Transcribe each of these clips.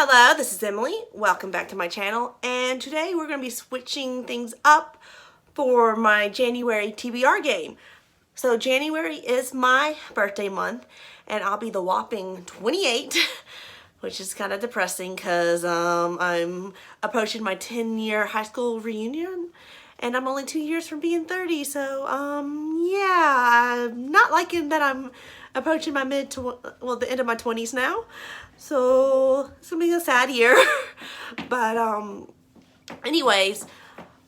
Hello, this is Emily. Welcome back to my channel, and today we're going to be switching things up for my January TBR game. So January is my birthday month, and I'll be the whopping 28, which is kind of depressing because I'm approaching my 10-year high school reunion, and I'm only 2 years from being 30, so yeah, I'm not liking that I'm approaching my the end of my 20s now. So it's gonna be a sad year. But anyways,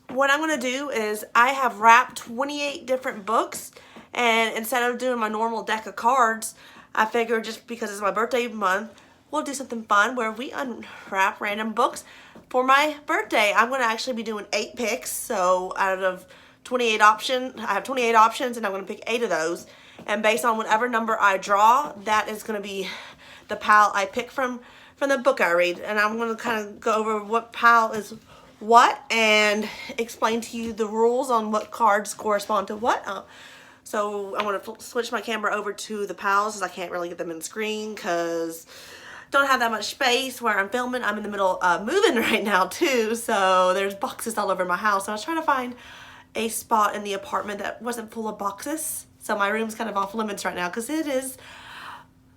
what I'm gonna do is I have wrapped 28 different books, and instead of doing my normal deck of cards, I figured just because it's my birthday month, we'll do something fun where we unwrap random books for my birthday. I'm gonna actually be doing 8 picks, so out of 28 options, I have 28 options, and I'm gonna pick 8 of those. And based on whatever number I draw, that is gonna be the pile I pick from the book I read. And I'm going to kind of go over what pile is what and explain to you the rules on what cards correspond to what. So I'm going to switch my camera over to the piles, as I can't really get them in screen because don't have that much space where I'm filming. I'm in the middle of moving right now too, so there's boxes all over my house. So I was trying to find a spot in the apartment that wasn't full of boxes. So my room's kind of off limits right now because it is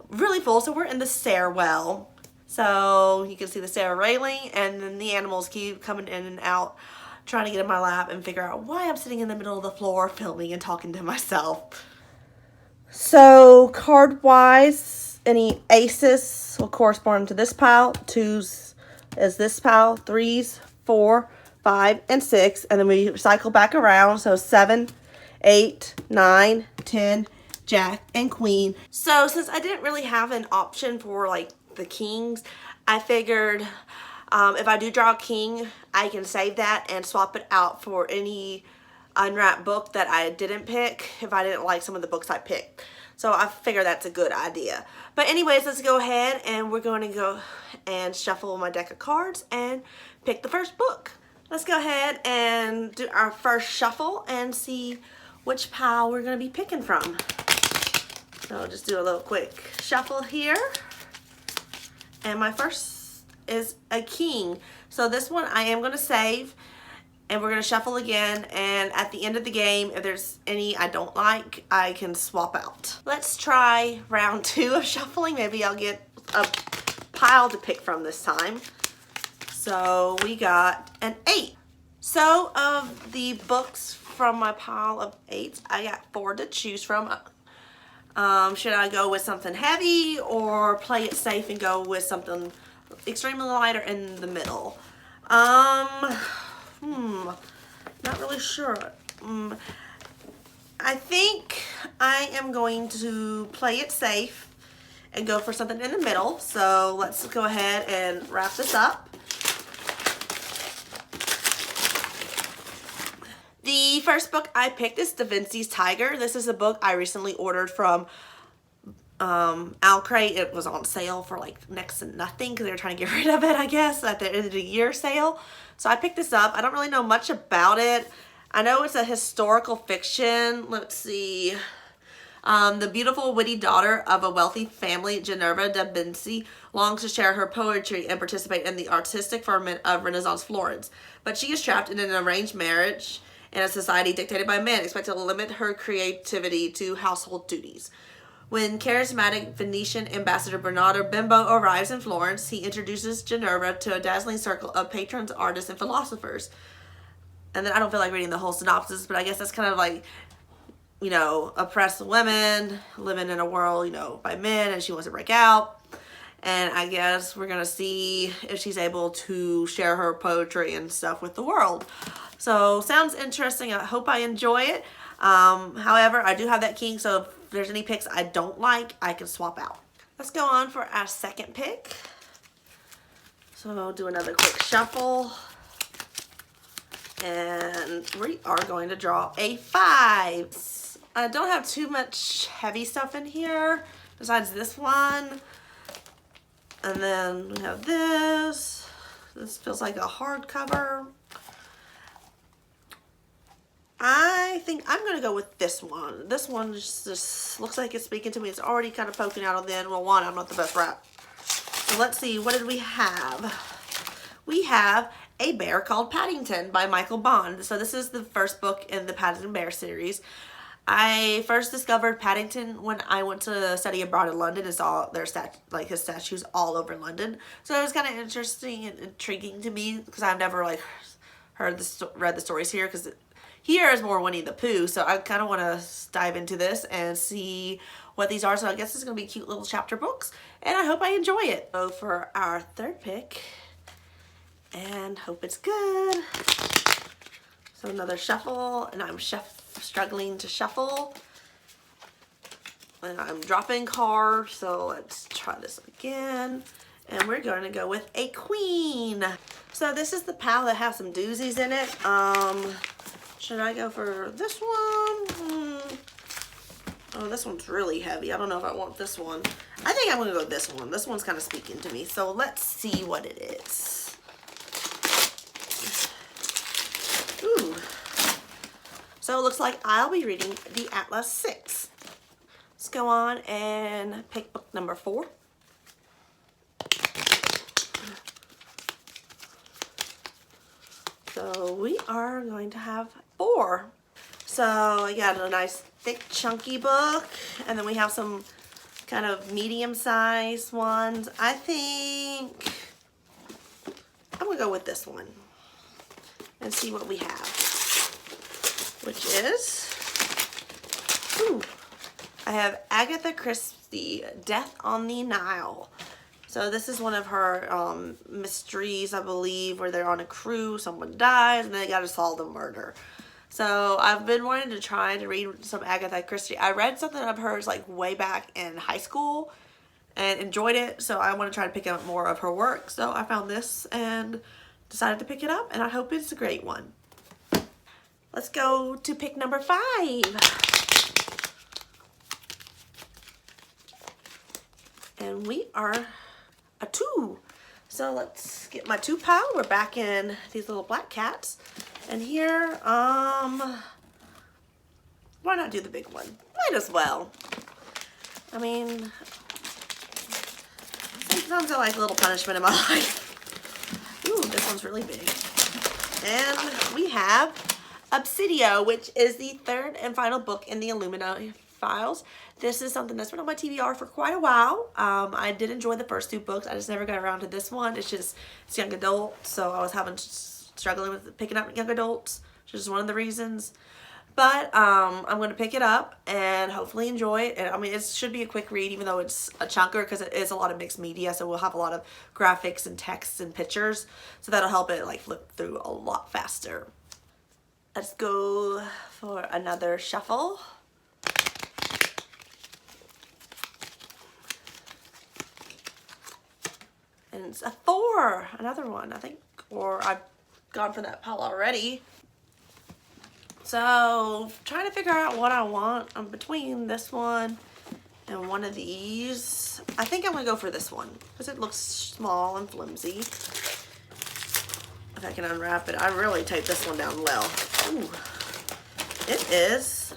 really full. So we're in the stairwell, so you can see the stair railing, and then the animals keep coming in and out trying to get in my lap and figure out why I'm sitting in the middle of the floor filming and talking to myself. So card wise, any aces will correspond to this pile, 2s is this pile, 3s, 4, 5, and 6, and then we cycle back around. So 7, 8, 9, 10, Jack, and Queen. So since I didn't really have an option for like the kings, I figured if I do draw a king, I can save that and swap it out for any unwrapped book that I didn't pick if I didn't like some of the books I picked. So I figure that's a good idea. But anyways, let's go ahead and we're going to go and shuffle my deck of cards and pick the first book. Let's go ahead and do our first shuffle and see which pile we're going to be picking from. So I'll just do a little quick shuffle here. And my first is a king. So this one I am going to save, and we're going to shuffle again, and at the end of the game, if there's any I don't like, I can swap out. Let's try round 2 of shuffling. Maybe I'll get a pile to pick from this time. So we got an 8. So of the books from my pile of 8s, I got 4 to choose from. Should I go with something heavy or play it safe and go with something extremely lighter in the middle? Not really sure. I think I am going to play it safe and go for something in the middle. So let's go ahead and wrap this up. The first book I picked is Da Vinci's Tiger. This is a book I recently ordered from Alcrate. It was on sale for like next to nothing because they were trying to get rid of it, I guess, at the end of the year sale. So I picked this up. I don't really know much about it. I know it's a historical fiction. Let's see. The beautiful, witty daughter of a wealthy family, Ginevra da Vinci, longs to share her poetry and participate in the artistic ferment of Renaissance Florence. But she is trapped in an arranged marriage in a society dictated by men, expected to limit her creativity to household duties. When charismatic Venetian ambassador Bernardo Bimbo arrives in Florence, he introduces Ginevra to a dazzling circle of patrons, artists, and philosophers. And then I don't feel like reading the whole synopsis, but I guess that's kind of like, you know, oppressed women living in a world, you know, by men, and she wants to break out. And I guess we're going to see if she's able to share her poetry and stuff with the world. So sounds interesting. I hope I enjoy it. However, I do have that king, so if there's any picks I don't like, I can swap out. Let's go on for our second pick. So I'll do another quick shuffle. And we are going to draw a 5. I don't have too much heavy stuff in here besides this one. And then we have this. This feels like a hardcover. I think I'm going to go with this one. This one just looks like it's speaking to me. It's already kind of poking out of the end. Well, one, I'm not the best wrap. So let's see, what did we have? We have A Bear Called Paddington by Michael Bond. So this is the first book in the Paddington Bear series. I first discovered Paddington when I went to study abroad in London and saw their his statues all over London. So it was kind of interesting and intriguing to me because I've never like read the stories here, because here is more Winnie the Pooh. So I kind of want to dive into this and see what these are. So I guess it's going to be cute little chapter books, and I hope I enjoy it. So for our third pick, and hope it's good. So another shuffle, and I'm struggling to shuffle. And I'm dropping cards, so let's try this again. And we're going to go with a queen. So this is the pile that has some doozies in it. Should I go for this one? Oh, this one's really heavy. I don't know if I want this one. I think I'm going to go with this one. This one's kind of speaking to me. So let's see what it is. Ooh. So it looks like I'll be reading the Atlas 6. Let's go on and pick book number 4. So we are going to have 4. So I got a nice thick chunky book, and then we have some kind of medium-sized ones. I think I'm gonna go with this one and see what we have, which is, ooh, I have Agatha Christie, Death on the Nile. So this is one of her mysteries, I believe, where they're on a cruise, someone dies, and they got to solve the murder. So I've been wanting to try to read some Agatha Christie. I read something of hers like way back in high school and enjoyed it, so I want to try to pick up more of her work. So I found this and decided to pick it up, and I hope it's a great one. Let's go to pick number 5. And we are a 2. So let's get my 2 pile. We're back in these little black cats. And here, why not do the big one? Might as well. I mean, sometimes I like a little punishment in my life. Ooh, this one's really big. And we have Obsidio, which is the 3rd and final book in the Illuminati files. This is something that's been on my TBR for quite a while. I did enjoy the first 2 books. I just never got around to this one. It's young adult, so I was struggling with picking up young adults, which is one of the reasons. But I'm going to pick it up and hopefully enjoy it. And I mean, it should be a quick read, even though it's a chunker, because it is a lot of mixed media. So we'll have a lot of graphics and texts and pictures. So that'll help it like flip through a lot faster. Let's go for another shuffle. And it's a 4, another one, I think, or I've gone for that pile already. So, trying to figure out what I want. I'm between this one and one of these. I think I'm going to go for this one because it looks small and flimsy. If I can unwrap it. I really taped this one down well. Ooh. It is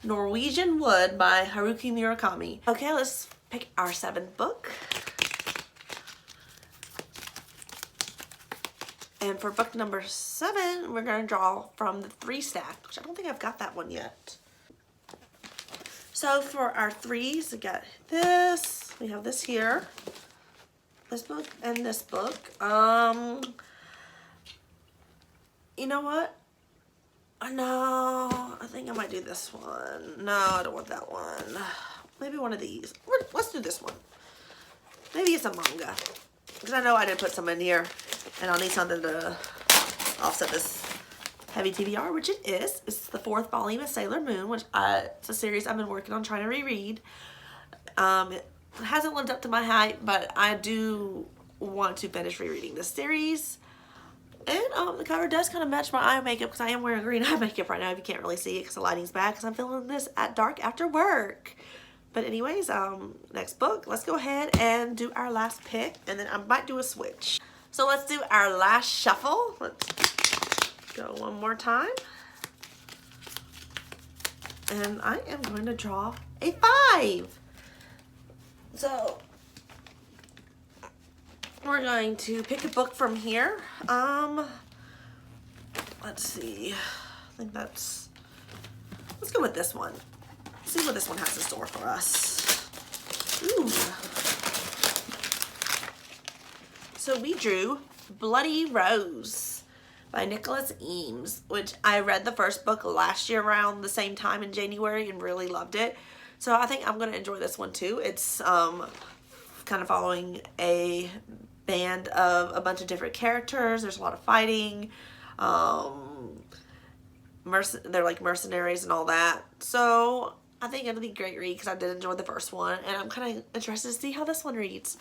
Norwegian Wood by Haruki Murakami. Okay, let's pick our 7th book. And for book number 7, we're going to draw from the 3 stack, which I don't think I've got that one yet. So for our 3s, we got this. We have this here, this book, and this book. You know what? No, I think I might do this one. No, I don't want that one. Maybe one of these. Let's do this one. Maybe it's a manga, because I know I did put some in here. And I'll need something to offset this heavy TBR, which it is. It's the 4th volume of Sailor Moon, which it's a series I've been working on trying to reread. It hasn't lived up to my hype, but I do want to finish rereading this series. And the cover does kind of match my eye makeup because I am wearing green eye makeup right now if you can't really see it because the lighting's bad because I'm filming this at dark after work. But anyways, next book. Let's go ahead and do our last pick, and then I might do a switch. So let's do our last shuffle. Let's go one more time. And I am going to draw a 5. So we're going to pick a book from here. Let's see. I think let's go with this one. See what this one has in store for us. Ooh. So we drew Bloody Rose by Nicholas Eames, which I read the first book last year around the same time in January and really loved it. So I think I'm going to enjoy this one too. It's kind of following a band of a bunch of different characters. There's a lot of fighting. They're like mercenaries and all that. So I think it'll be a great read because I did enjoy the first one, and I'm kind of interested to see how this one reads.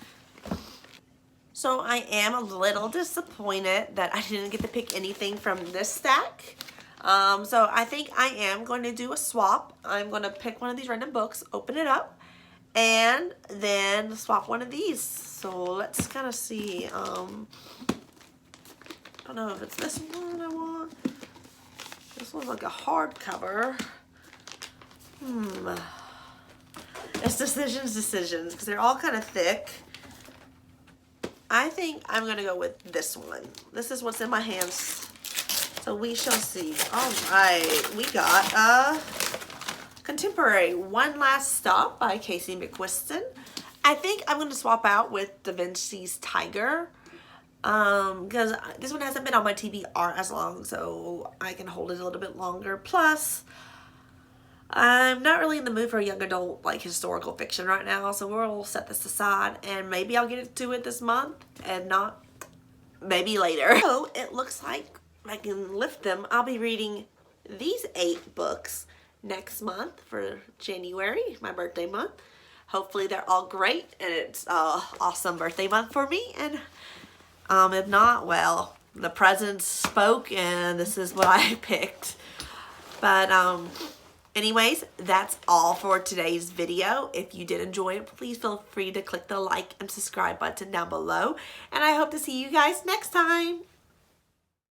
So I am a little disappointed that I didn't get to pick anything from this stack. So I think I am going to do a swap. I'm going to pick one of these random books, open it up, and then swap one of these. So let's kind of see. I don't know if it's this one I want. This one's like a hardcover. It's decisions, because they're all kind of thick. I think I'm going to go with this one. This is what's in my hands. So we shall see. All right. We got a contemporary One Last Stop by Casey McQuiston. I think I'm going to swap out with Da Vinci's Tiger. Because this one hasn't been on my TBR as long, so I can hold it a little bit longer. Plus, I'm not really in the mood for a young adult like historical fiction right now, so we'll set this aside, and maybe I'll get to it this month, and not maybe later. So it looks like I can lift them. I'll be reading these 8 books next month for January, my birthday month. Hopefully they're all great, and it's an awesome birthday month for me. And if not, well, the presents spoke, and this is what I picked. But anyways, that's all for today's video. If you did enjoy it, please feel free to click the like and subscribe button down below. And I hope to see you guys next time.